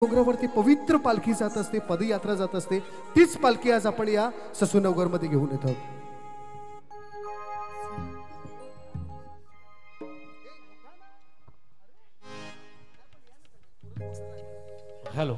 डोंगरावरती पवित्र पालखी जात असते, पदयात्रा जात असते, तीच पालखी आज आपण या ससूनगर मध्ये घेऊन येतो. हॅलो,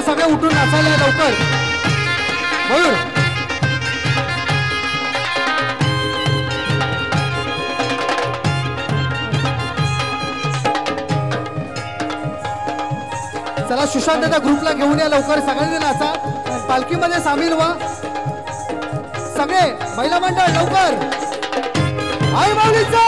सगळे उठून नाचायला लवकर. मयूर चला, सुशांत दादा ग्रुपला घेऊन या लवकर. सगळ्यांनी नाचा, पालखीमध्ये सामील व्हा. सगळे महिला मंडळ लवकर. आई माऊलीचा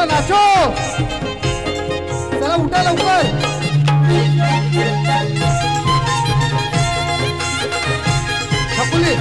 नाचो. चला उठा लवकर. छपुली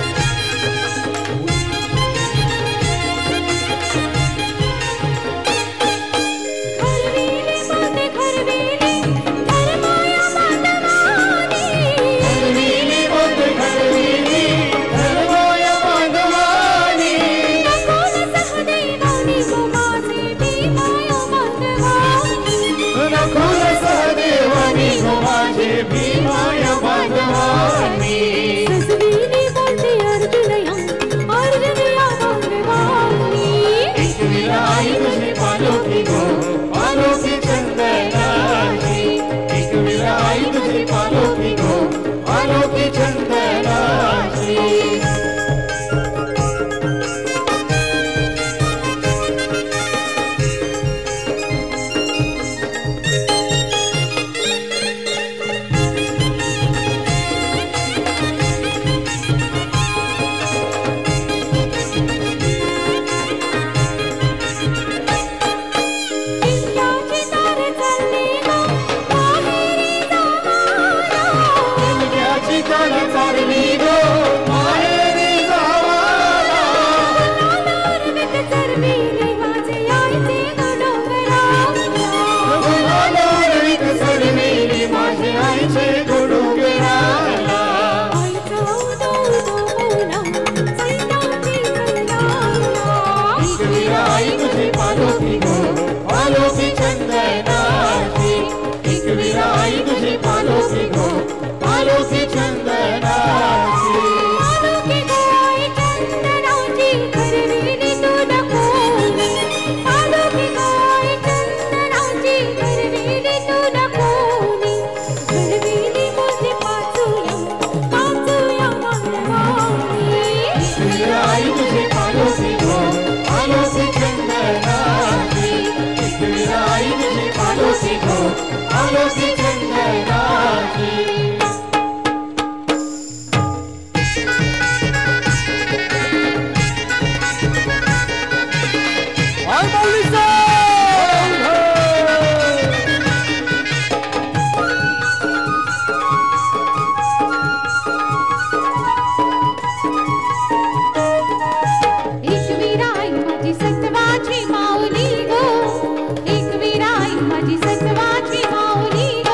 सत्वाची माऊली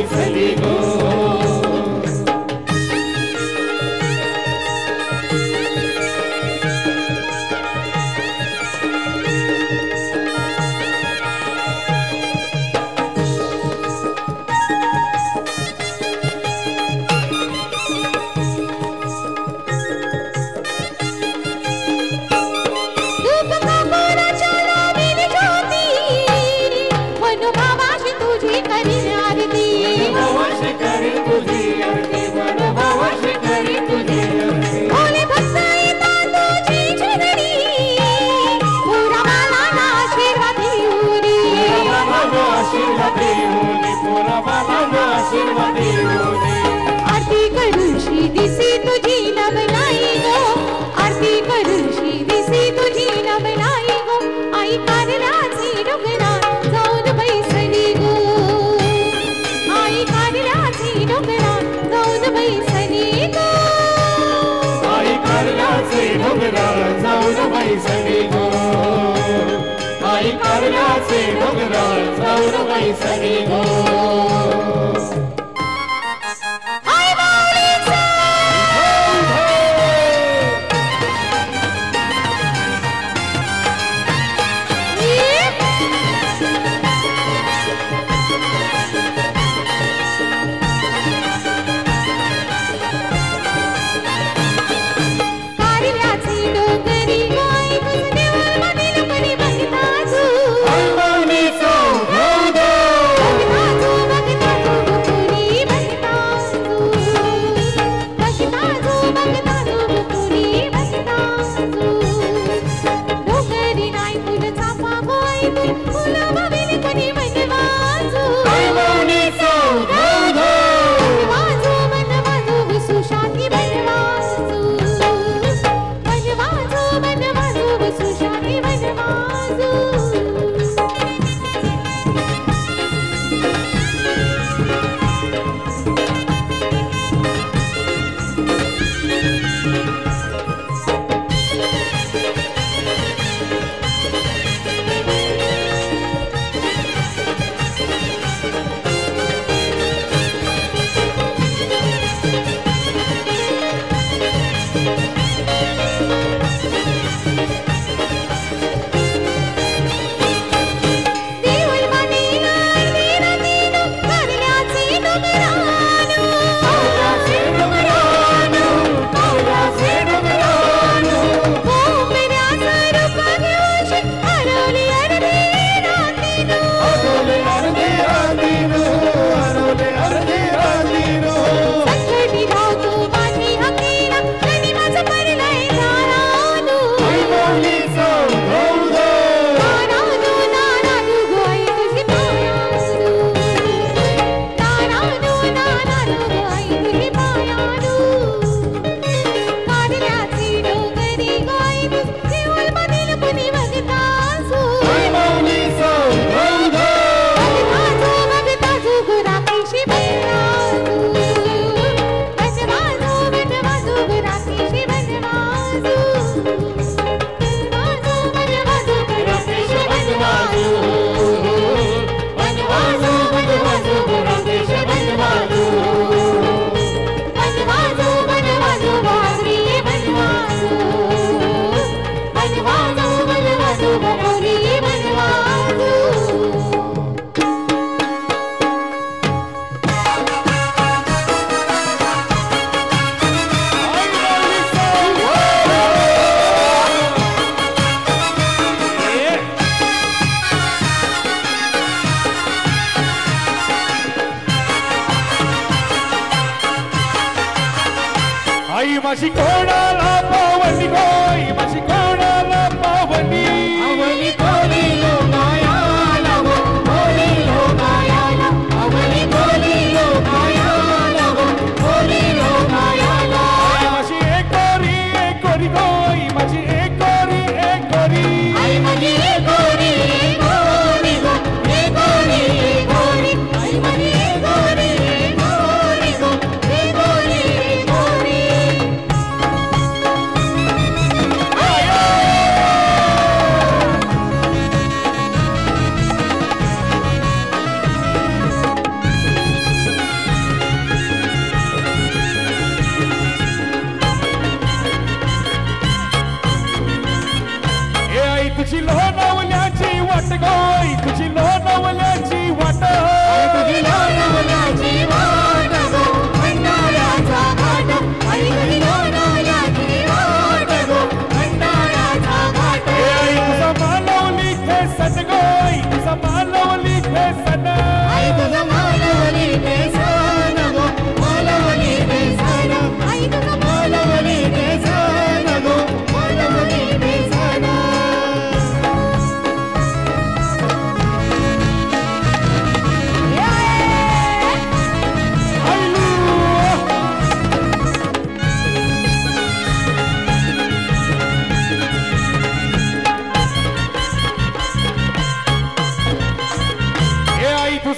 बैसली गो आरती करूशी दिसी तुझी नवलाई गो आरती करूशी दिसी तुझी नवलाई गो आई कारल्याची डोंगरात जाऊन बैसली गो आई कारल्याची डोंगरात जाऊन बैसली गो आई कारल्याची डोंगरात जाऊन बैसली गो आई कारल्याची डोंगरात जाऊन बैसली गो आई माझी कोणाला पावनी गोई माझी कोणाला पावनी अवनी कोली लो मायाला वो कोली लो मायाला अवनी कोली लो मायाला वो कोली लो मायाला माझी एक कोरी गोई माझी एक कोरी आई माझी एक कोरी गो एक कोरी आई माझी एक कोरी गो एक कोरी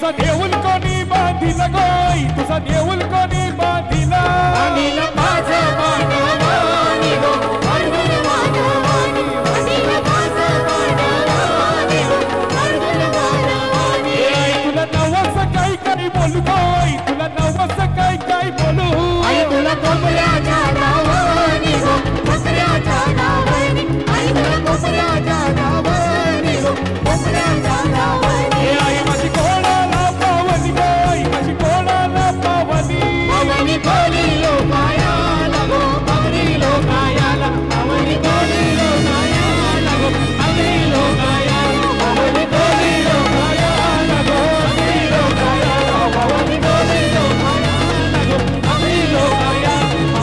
तुझा देऊल कोणी बांधिला गोई तुझा देऊल कोणी बांधिला अनिल माझं वाणवाणी गो अर्जुन वाणवाणी अनिल माझं वाणवाणी गो अर्जुन वाणवाणी आई तुला नवस काय काय बोलू गोई तुला नवस काय काय बोलू आई तुला कोपऱ्याच्या नावानी गो कोपऱ्याच्या नावानी आई तुला कोपऱ्याच्या नावानी गो कोपऱ्याच्या नावानी आई माझी कोणाला पावनी गोई माझी कोणाला पावनी अवनी कोली लोकायाला गो अवनी लोकायाला अवनी कोली लोकायाला गो अवनी लोकायाला अवनी कोली लोकायाला गो अवनी लोकायाला अवनी कोली लोकायाला गो अवनी लोकायाला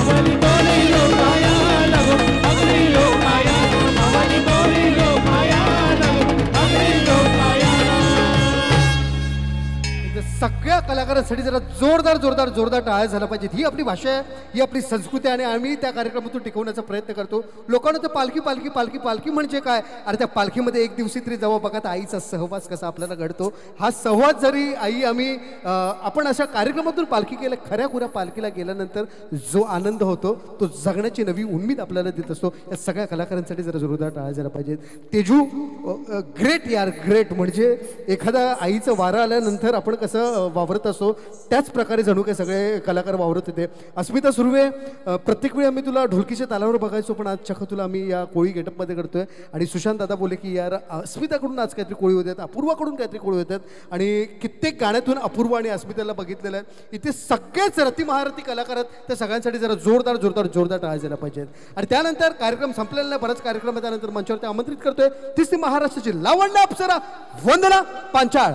अवनी कोली लोकायाला गो अवनी लोकायाला अवनी कोली लोकायाला गो अवनी लोकायाला इथे सगळ्या कलाकारांसाठी जरा जोरदार जोरदार जोरदार टाळ्या झाला पाहिजेत. ही आपली भाषा आहे, ही आपली संस्कृती आहे आणि आम्ही त्या कार्यक्रमातून टिकवण्याचा प्रयत्न करतो. लोकांना तर पालखी पालखी पालखी पालखी म्हणजे काय, अरे त्या पालखीमध्ये एक दिवशी तरी जावं बघा तर आईचा सहवास कसा आपल्याला घडतो. हा सहवास जरी आम्ही आपण अशा कार्यक्रमातून पालखी केलं, खऱ्या खुऱ्या पालखीला गेल्यानंतर जो आनंद होतो तो जगण्याची नवी उम्मीद आपल्याला देत असतो. या सगळ्या कलाकारांसाठी जरा जोरदार टाळ्या झाला पाहिजेत. तेजू ग्रेट यार ग्रेट. म्हणजे एखादा आईचं वारं आल्यानंतर आपण कसं वावरत असतो त्याच प्रकारे जणू काही सगळे कलाकार वावरत होते. अस्मिता सुर्वे, प्रत्येक वेळी आम्ही तुला ढोलकीच्या तालावर बघायचो पण आज चक्क तुला आम्ही या कोळी गेटअपमध्ये करतोय. आणि सुशांत दादा बोले की यार अस्मिताकडून आज काहीतरी कोळी होतात, अपूर्वाकडून काहीतरी कोळी होतात आणि कित्येक गाण्यातून अपूर्व आणि अस्मिताला बघितलेलं आहे. इथे सगळेच रती महारथी कलाकार आहेत, त्या सगळ्यांसाठी जरा जोरदार जोरदार जोरदार टाळ्या झाल्या पाहिजेत. आणि त्यानंतर कार्यक्रम संपलेला नाही, बराच कार्यक्रम त्यानंतर मंचावरती आमंत्रित करतोय तीच ती महाराष्ट्राची लावण्य अप्सरा वंदना पांचाळ.